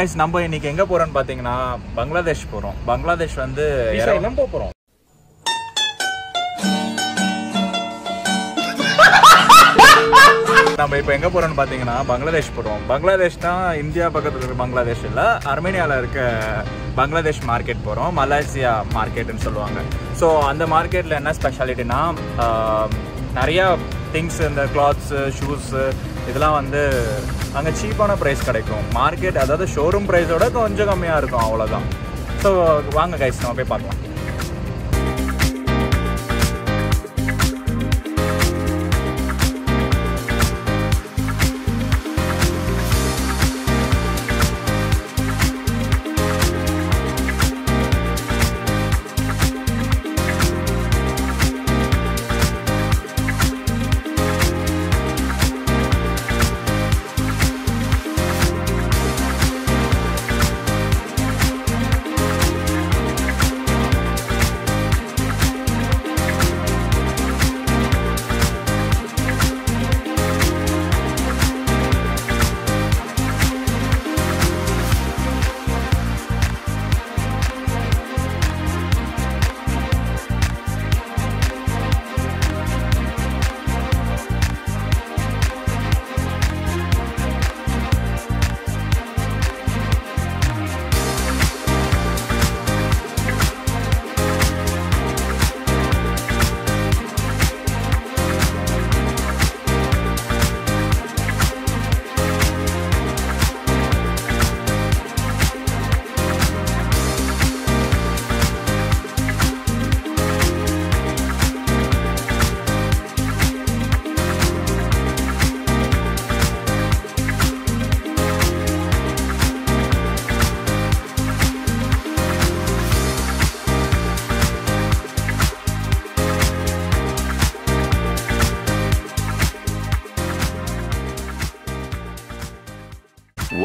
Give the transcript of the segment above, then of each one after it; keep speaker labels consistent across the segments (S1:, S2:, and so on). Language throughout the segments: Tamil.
S1: கைஸ் நம்ம இன்னைக்கு எங்க போறோம்னு பாத்தீங்கன்னா பங்களாதேஷ் போறோம். பங்களாதேஷ் வந்து போறோம். நம்ம இப்போ எங்க போறோம்னு பாத்தீங்கன்னா பங்களாதேஷ் போறோம். பங்களாதேஷ் தான் இந்தியா பக்கத்துல இருக்க பங்களாதேஷ் இல்ல, அர்மேனியால இருக்க பங்களாதேஷ் மார்க்கெட் போறோம். மலேசியா மார்க்கெட்னு சொல்லுவாங்க. ஸோ அந்த மார்க்கெட்ல என்ன ஸ்பெஷாலிட்டினா நிறைய திங்ஸ், இந்த கிளாத்ஸ், ஷூஸ் இதெல்லாம் வந்து அங்கே சீப்பான ப்ரைஸ் கிடைக்கும். மார்க்கெட் அதாவது ஷோரூம் ப்ரைஸோட கொஞ்சம் கம்மியாக இருக்கும், அவ்வளோதான். ஸோ வாங்க கைஸ் நம்ம போய் பார்க்கலாம்.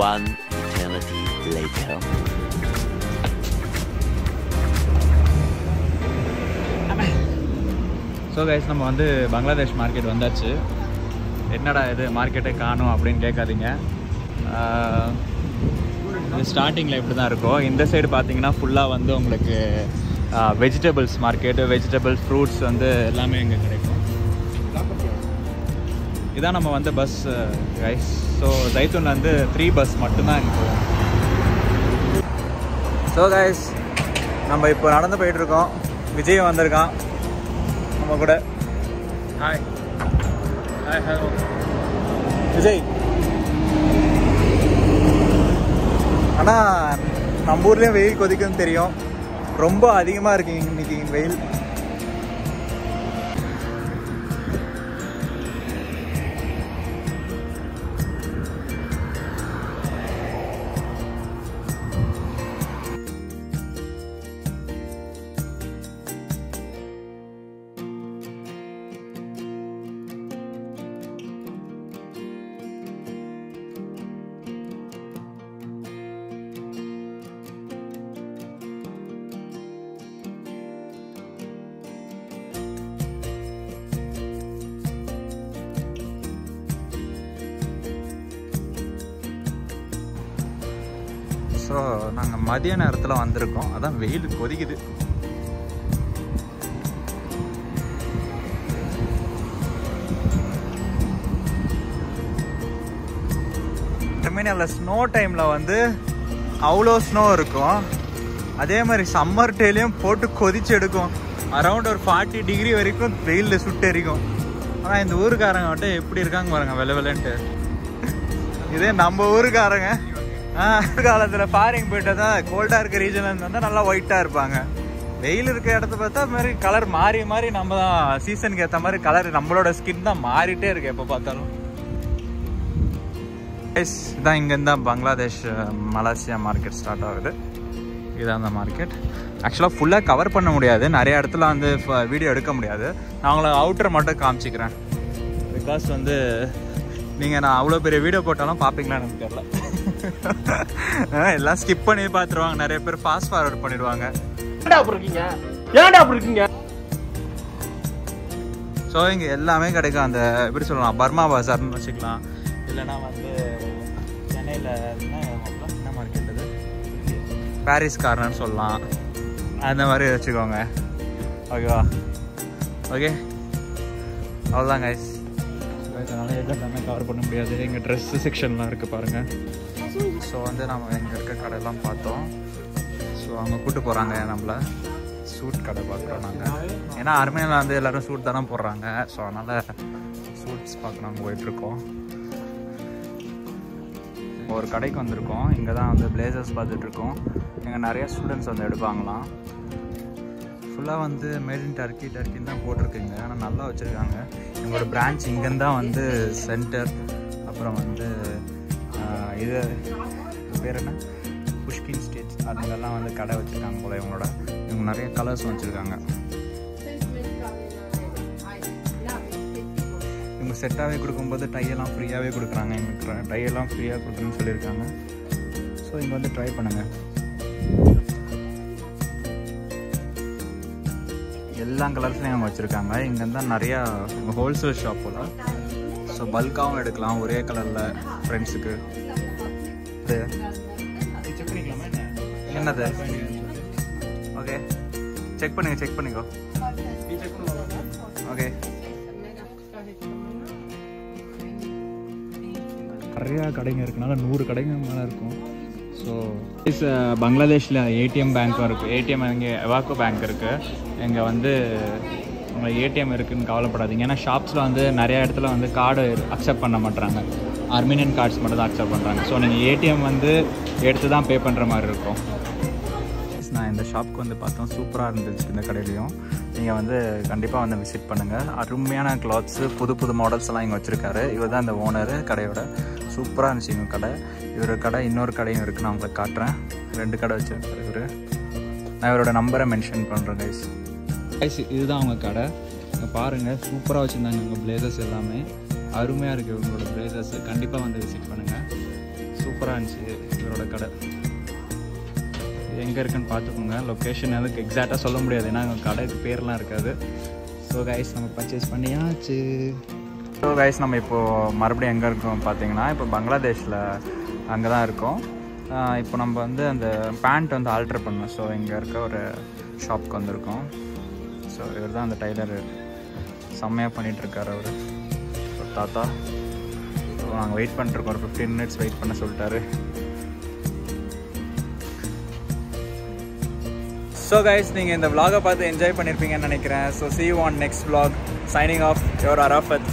S2: One eternity later.
S1: So guys நம்ம வந்து பங்களாதேஷ் மார்க்கெட் வந்தாச்சு. என்னடா இது மார்க்கெட்டை காணும் அப்படின்னு கேட்காதீங்க. ஸ்டார்டிங்கில் இப்படி தான் இருக்கும். இந்த சைடு பார்த்தீங்கன்னா ஃபுல்லாக வந்து உங்களுக்கு வெஜிடபிள்ஸ் மார்க்கெட்டு, வெஜிடபிள்ஸ், ஃப்ரூட்ஸ் வந்து எல்லாமே இங்கே கிடைக்கும். இதான் நம்ம வந்து பஸ் கைஸ். ஸோ ஜைத்தூன்ல வந்து 3 பஸ் மட்டும்தான் இங்கே போவோம். ஸோ கைஸ் நம்ம இப்போ நடந்து போயிட்டுருக்கோம். விஜய் வந்திருக்கான் நம்ம கூட. Hi hi hello Vijay. ஆனால் நம்ம ஊர்லேயும் வெயில் கொதிக்குன்னு தெரியும். ரொம்ப அதிகமாக இருக்கு இன்னைக்கு வெயில். ஸோ நாங்கள் மதிய நேரத்தில் வந்திருக்கோம். அதான் வெயில் கொதிக்குது. அர்மேனியாவில் ஸ்னோ டைமில் வந்து அவ்வளோ ஸ்னோ இருக்கும். அதே மாதிரி சம்மர் டேலையும் போட்டு கொதிச்சு எடுக்கும். அரௌண்ட் ஒரு 40 டிகிரி வரைக்கும் வெயிலில் சுட்டு எரிக்கும். ஆனால் இந்த ஊருக்காரங்க மட்டும் எப்படி இருக்காங்க பாருங்க, வெள்ளை வெள்ளன்ட்டு. இதே நம்ம ஊருக்காரங்க காலத்தில் ஃபாரின் போயிட்டு தான் கோல்டாக இருக்க ரீஜனில் இருந்தால் நல்லா ஒயிட்டாக இருப்பாங்க. வெயில் இருக்க இடத்த பார்த்தா மாதிரி கலர் மாறி மாறி நம்ம தான் சீசனுக்கு ஏற்ற மாதிரி கலர் நம்மளோட ஸ்கின் தான் மாறிட்டே இருக்கு எப்போ பார்த்தாலும். இதான் இங்கேருந்து தான் பங்களாதேஷ் மலேசியா மார்க்கெட் ஸ்டார்ட் ஆகுது. இதுதான் அந்த மார்க்கெட். ஆக்சுவலாக ஃபுல்லாக கவர் பண்ண முடியாது, நிறைய இடத்துல வந்து வீடியோ எடுக்க முடியாது. நான் உங்களை அவுட்டர் மட்டும் காமிச்சிக்கிறேன். பிகாஸ் வந்து நீங்கள் நான் அவ்வளோ பெரிய வீடியோ போட்டாலும் பார்ப்பீங்களான்னு எனக்கு தெரியல. எல்லாம் ஸ்கிப் பண்ணி பார்த்துருவாங்க. நிறைய பேர் ஃபாஸ்ட் ஃபார்வர்ட் பண்ணிடுவாங்க. ஸோ இங்கே எல்லாமே கிடைக்கும். அந்த எப்படி சொல்லலாம், பர்மா பஜார்னு வச்சுக்கலாம். இல்லைனா வந்து சென்னையில் என்ன மார்க்கெட் பாரிஸ் கார்னர்னு சொல்லலாம், அந்த மாதிரி வச்சுக்கோங்க. ஓகேவா? ஓகே, அவ்வளோதான் கைஸ். அதனால எல்லாமே கவர் பண்ண முடியாது. எங்கள் ட்ரெஸ்ஸு செக்ஷன்லாம் இருக்குது பாருங்கள். ஸோ வந்து நம்ம இங்கே இருக்க கடையெல்லாம் பார்த்தோம். ஸோ அவங்க கூப்பிட்டு போகிறாங்க நம்மளை சூட் கடை பார்க்குறோம் நாங்கள். ஏன்னா அர்மேனியாவில் வந்து எல்லோரும் சூட் தானே போடுறாங்க. ஸோ அதனால் சூட்ஸ் பார்க்க நாங்கள் போயிட்டுருக்கோம். ஒரு கடைக்கு வந்திருக்கோம். இங்கே தான் வந்து பிளேசர்ஸ் பார்த்துட்ருக்கோம். இங்கே நிறைய ஸ்டூடெண்ட்ஸ் வந்து எடுப்பாங்களாம். ஃபுல்லாக வந்து மேட் இன் டர்க்கின்னு தான் போட்டிருக்குங்க. ஆனால் நல்லா வச்சுருக்காங்க. எங்களோட பிரான்ச் இங்கேருந்து தான் வந்து சென்டர், அப்புறம் வந்து இது பேர் என்ன, புஷ்கின் ஸ்டேட், அதுங்கெல்லாம் வந்து கடை வச்சுருக்காங்க போல். இவங்க நிறைய கலர்ஸும் வச்சுருக்காங்க. இவங்க செட்டாகவே கொடுக்கும்போது டையெல்லாம் ஃப்ரீயாகவே கொடுக்குறாங்க. எங்களுக்கு டையெல்லாம் ஃப்ரீயாக கொடுக்குறேன்னு சொல்லியிருக்காங்க. ஸோ இங்கே வந்து ட்ரை பண்ணுங்கள். எல்லா கலர்ஸ்லையும் அவங்க வச்சுருக்காங்க. இங்கே தான் நிறையா ஹோல்சேல் ஷாப் போல். ஸோ பல்காகவும் எடுக்கலாம் ஒரே கலரில் ஃப்ரெண்ட்ஸுக்கு. என்னது? ஓகே, செக் பண்ணிக்கோ. ஓகே, நிறையா கடைங்க இருக்கனால 100 கடைங்க மேலே இருக்கும். ஸோ பங்களாதேஷில் ஏடிஎம் பேங்க்கும் இருக்குது. ஏடிஎம் இங்கே எவாக்கோ பேங்க் இருக்குது. இங்கே வந்து உங்களுக்கு ஏடிஎம் இருக்குதுன்னு கவலைப்படாதீங்க. ஏன்னா ஷாப்ஸில் வந்து நிறையா இடத்துல வந்து கார்டு அக்செப்ட் பண்ண மாட்டாங்க. ஆர்மீனியன் கார்ட்ஸ் மட்டும் தான் அக்செப்ட் பண்ணுறாங்க. ஸோ நீங்கள் ஏடிஎம் வந்து எடுத்து தான் பே பண்ணுற மாதிரி இருக்கும். நான் இந்த ஷாப்புக்கு வந்து பார்த்தோம், சூப்பராக இருந்துச்சு. இந்த கடையிலையும் நீங்கள் வந்து கண்டிப்பாக வந்து விசிட் பண்ணுங்கள். அருமையான கிளாத்ஸு, புது மாடல்ஸ் எல்லாம் இங்கே வச்சுருக்காரு. இவர் தான் இந்த ஓனரு கடையோட. சூப்பராக இருந்துச்சு இவங்க கடை. இவர் கடை இன்னொரு கடையும் இருக்குது, நான் உங்களுக்கு காட்டுறேன். 2 கடை வச்சுருக்காரு இவர். நான் இவரோட நம்பரை மென்ஷன் பண்ணுறேன் கைஸ். இதுதான் அவங்க கடை. இங்கே பாருங்கள், சூப்பராக வச்சுருந்தாங்க இவங்க பிளேசர்ஸ் எல்லாமே. அருமையாக இருக்குது இவங்களோட பிளேசர்ஸு. கண்டிப்பாக வந்து விசிட் பண்ணுங்கள். சூப்பராக இருந்துச்சு இவரோட கடை. எங்கே இருக்குன்னு பார்த்துக்கோங்க. லொக்கேஷன் எதுக்கு எக்ஸாக்டாக சொல்ல முடியாது, ஏன்னா எங்கள் கடைக்கு பேர்லாம் இருக்காது. ஸோ கைஸ், நம்ம பர்ச்சேஸ் பண்ணியாச்சு. ஸோ கைஸ், நம்ம இப்போது மறுபடியும் எங்கே இருக்கோம் பார்த்தீங்கன்னா, இப்போ பங்களாதேஷில் அங்கே தான் இருக்கோம். இப்போ நம்ம வந்து அந்த பேண்ட் வந்து ஆல்ட்ரு பண்ணோம். ஸோ இங்கே இருக்க ஒரு ஷாப்புக்கு வந்திருக்கோம். ஸோ இவர் தான் அந்த டைலர். செம்மையாக பண்ணிகிட்ருக்கார் அவர், ஒரு தாத்தா. ஸோ நாங்கள் வெயிட் பண்ணிட்டுருக்கோம். ஒரு 15 minutes வெயிட் பண்ண சொல்லிட்டாரு. ஸோ கைஸ், நீங்கள் இந்த vlog-ஐ பார்த்து என்ஜாய் பண்ணியிருப்பீங்கன்னு நினைக்கிறேன். So see you on next vlog. Signing off, your Arafat.